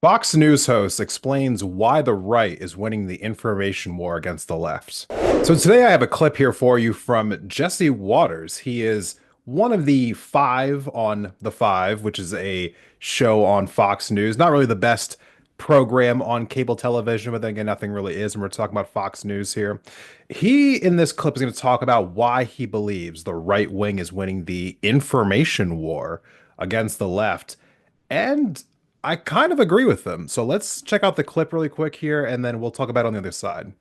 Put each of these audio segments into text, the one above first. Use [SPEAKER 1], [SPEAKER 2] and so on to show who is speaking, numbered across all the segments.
[SPEAKER 1] Fox News host explains why the right is winning the information war against the left. So today I have a clip here for you from Jesse Waters. He is one of the five on The Five, which is a show on Fox News. Not really the best program on cable television, but then again, nothing really is. And we're talking about Fox News here. He, in this clip, is going to talk about why he believes the right wing is winning the information war against the left. And I kind of agree with them. So let's check out the clip really quick here, and then we'll talk about it on the other side.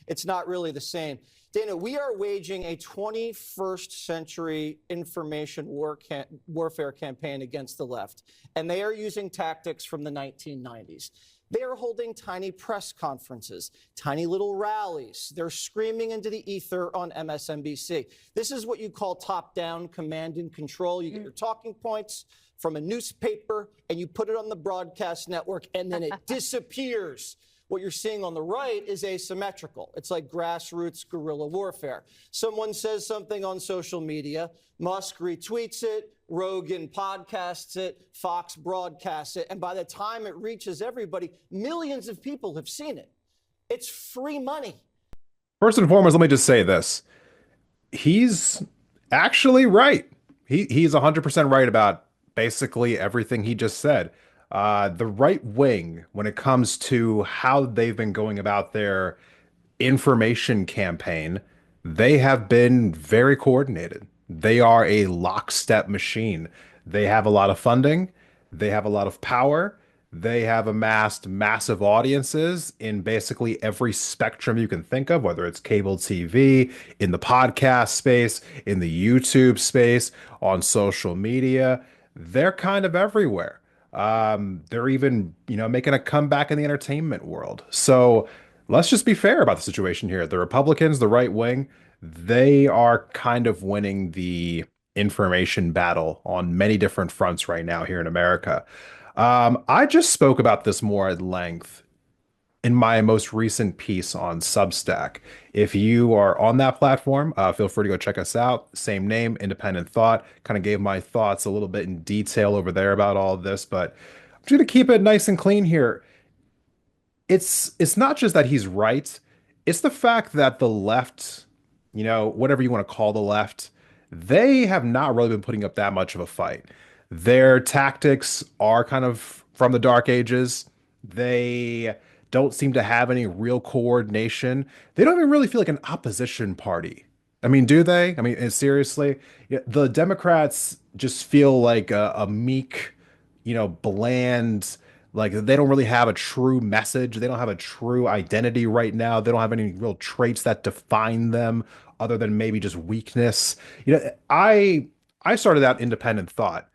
[SPEAKER 2] It's not really the same. Dana, we are waging a 21st century information warfare campaign against the left, and they are using tactics from the 1990s. They are holding tiny press conferences, tiny little rallies. They're screaming into the ether on MSNBC. This is what you call top-down command and control. You get your talking points from a newspaper, and you put it on the broadcast network, and then it disappears. What you're seeing on the right is asymmetrical. It's like grassroots guerrilla warfare. Someone says something on social media, Musk retweets it, Rogan podcasts it, Fox broadcasts it, and by the time it reaches everybody, millions of people have seen it. It's free money.
[SPEAKER 1] First and foremost, let me just say this. He's actually right. He's 100% right about basically everything he just said. The right wing, when it comes to how they've been going about their information campaign, they have been very coordinated. They are a lockstep machine. They have a lot of funding, they have a lot of power, they have amassed massive audiences in basically every spectrum you can think of, whether it's cable TV, in the podcast space, in the YouTube space, on social media. They're kind of everywhere. They're even, making a comeback in the entertainment world. So let's just be fair about the situation here. The Republicans, the right wing, they are kind of winning the information battle on many different fronts right now here in America. I just spoke about this more at length in my most recent piece on Substack. If you are on that platform, feel free to go check us out. Same name, Independent Thought. Kind of gave my thoughts a little bit in detail over there about all of this, but I'm just going to keep it nice and clean here. It's not just that he's right, it's the fact that the left, whatever you want to call the left, they have not really been putting up that much of a fight. Their tactics are kind of from the dark ages. They don't seem to have any real coordination. They don't even really feel like an opposition party. I mean, do they? I mean, seriously, yeah, the Democrats just feel like a meek, bland, like they don't really have a true message. They don't have a true identity right now. They don't have any real traits that define them other than maybe just weakness. I started out independent thought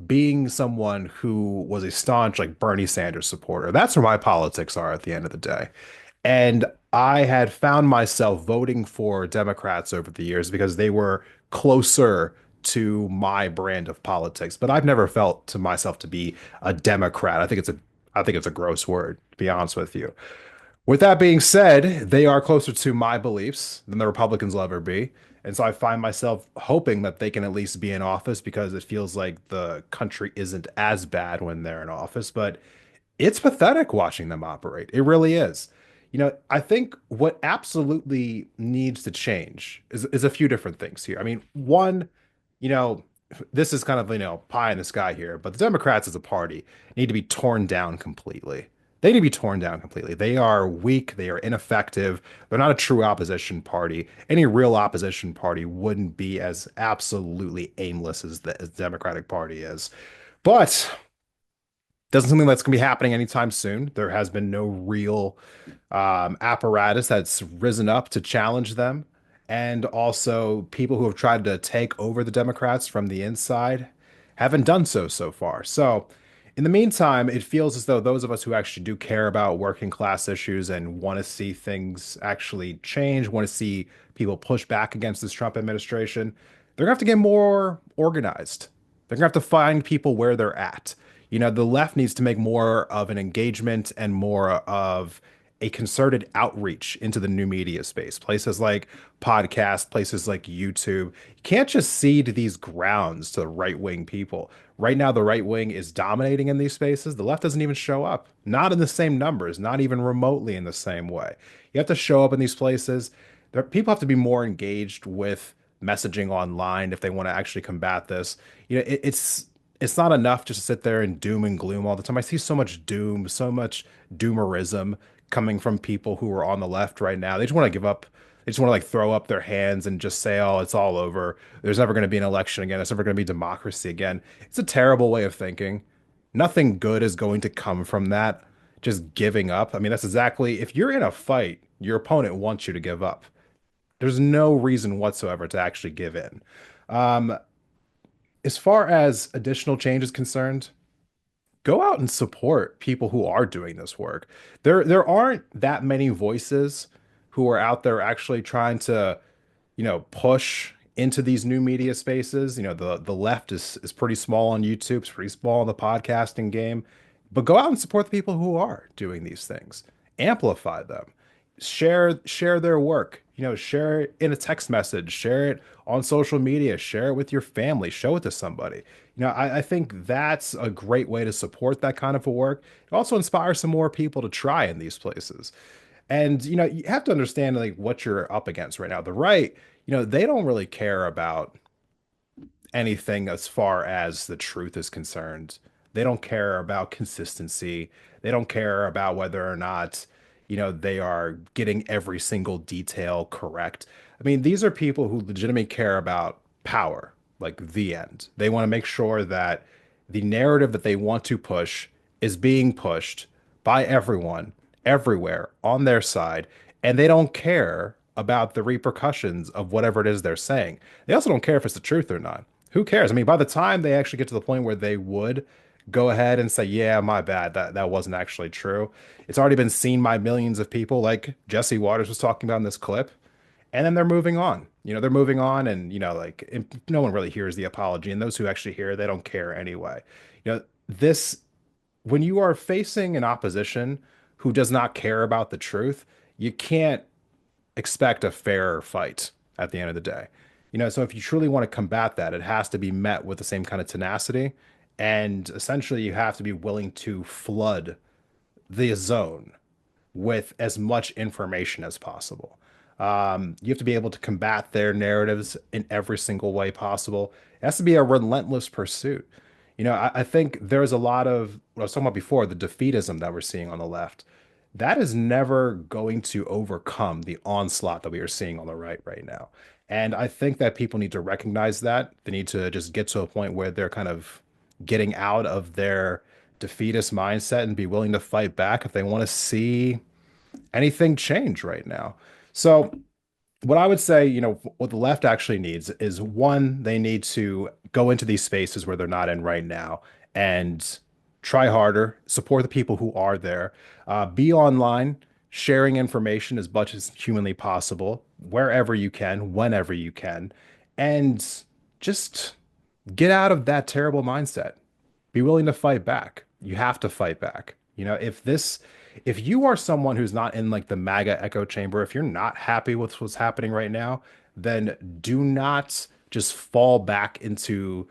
[SPEAKER 1] being someone who was a staunch like Bernie Sanders supporter. That's where my politics are at the end of the day. And I had found myself voting for Democrats over the years because they were closer to my brand of politics. But I've never felt to myself to be a Democrat. I think it's a gross word, to be honest with you. With that being said, they are closer to my beliefs than the Republicans will ever be. And so I find myself hoping that they can at least be in office because it feels like the country isn't as bad when they're in office. But it's pathetic watching them operate. It really is. I think what absolutely needs to change is a few different things here. I mean, one, you know, this is kind of, pie in the sky here, but the Democrats as a party need to be torn down completely. They need to be torn down completely. They are weak. They are ineffective. They're not a true opposition party. Any real opposition party wouldn't be as absolutely aimless as the Democratic Party is. But doesn't something that's going to be happening anytime soon. There has been no real apparatus that's risen up to challenge them. And also, people who have tried to take over the Democrats from the inside haven't done so far. So, in the meantime, it feels as though those of us who actually do care about working class issues and want to see things actually change, want to see people push back against this Trump administration, they're going to have to get more organized. They're going to have to find people where they're at. The left needs to make more of an engagement and more of a concerted outreach into the new media space, places like podcasts, places like YouTube. You can't just cede these grounds to right-wing people. Right now, the right wing is dominating in these spaces. The left doesn't even show up, not in the same numbers, not even remotely in the same way. You have to show up in these places. People have to be more engaged with messaging online if they want to actually combat this. It's not enough just to sit there and doom and gloom all the time. I see so much doom, so much doomerism coming from people who are on the left right now. They just want to give up. They just want to like throw up their hands and just say, "Oh, it's all over. There's never going to be an election again. There's never going to be democracy again." It's a terrible way of thinking. Nothing good is going to come from that. Just giving up. I mean, that's exactly if you're in a fight, your opponent wants you to give up. There's no reason whatsoever to actually give in. Um, as far as additional change is concerned, go out and support people who are doing this work. There aren't that many voices who are out there actually trying to, push into these new media spaces. The left is pretty small on YouTube, it's pretty small in the podcasting game. But go out and support the people who are doing these things. Amplify them. Share their work. Share it in a text message, share it on social media, share it with your family, show it to somebody. I think that's a great way to support that kind of a work. It also inspires some more people to try in these places. And you have to understand like what you're up against right now. The right, they don't really care about anything as far as the truth is concerned. They don't care about consistency. They don't care about whether or not, they are getting every single detail correct. I mean, these are people who legitimately care about power, like the end. They want to make sure that the narrative that they want to push is being pushed by everyone, everywhere, on their side, and they don't care about the repercussions of whatever it is they're saying. They also don't care if it's the truth or not. Who cares? I mean, by the time they actually get to the point where they would go ahead and say, "Yeah, my bad, that wasn't actually true," it's already been seen by millions of people, like Jesse Waters was talking about in this clip, and then they're moving on. They're moving on, and no one really hears the apology, and those who actually hear, they don't care anyway. This when you are facing an opposition who does not care about the truth, you can't expect a fair fight at the end of the day. So if you truly want to combat that, it has to be met with the same kind of tenacity. And essentially, you have to be willing to flood the zone with as much information as possible. You have to be able to combat their narratives in every single way possible. It has to be a relentless pursuit. I think there's a lot of what I was talking about before, the defeatism that we're seeing on the left. That is never going to overcome the onslaught that we are seeing on the right now. And I think that people need to recognize that. They need to just get to a point where they're kind of getting out of their defeatist mindset and be willing to fight back if they want to see anything change right now. So what I would say, what the left actually needs is one, they need to go into these spaces where they're not in right now and try harder, support the people who are there, be online, sharing information as much as humanly possible, wherever you can, whenever you can, and just get out of that terrible mindset. Be willing to fight back. You have to fight back. If you are someone who's not in like the MAGA echo chamber, if you're not happy with what's happening right now, then do not just fall back into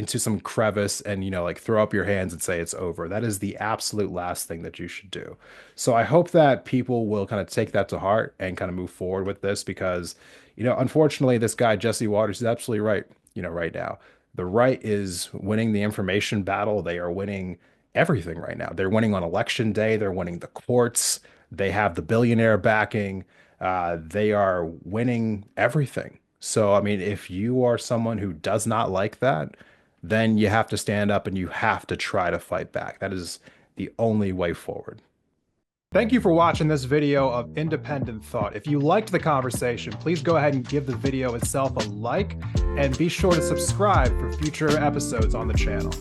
[SPEAKER 1] some crevice and like throw up your hands and say it's over. That is the absolute last thing that you should do. So I hope that people will kind of take that to heart and kind of move forward with this because unfortunately this guy Jesse Waters is absolutely right. Right now the right is winning the information battle. They are winning everything right now. They're winning on election day. They're winning the courts. They have the billionaire backing. They are winning everything. So, I mean, if you are someone who does not like that, then you have to stand up and you have to try to fight back. That is the only way forward. Thank you for watching this video of independent thought. If you liked the conversation, please go ahead and give the video itself a like and be sure to subscribe for future episodes on the channel.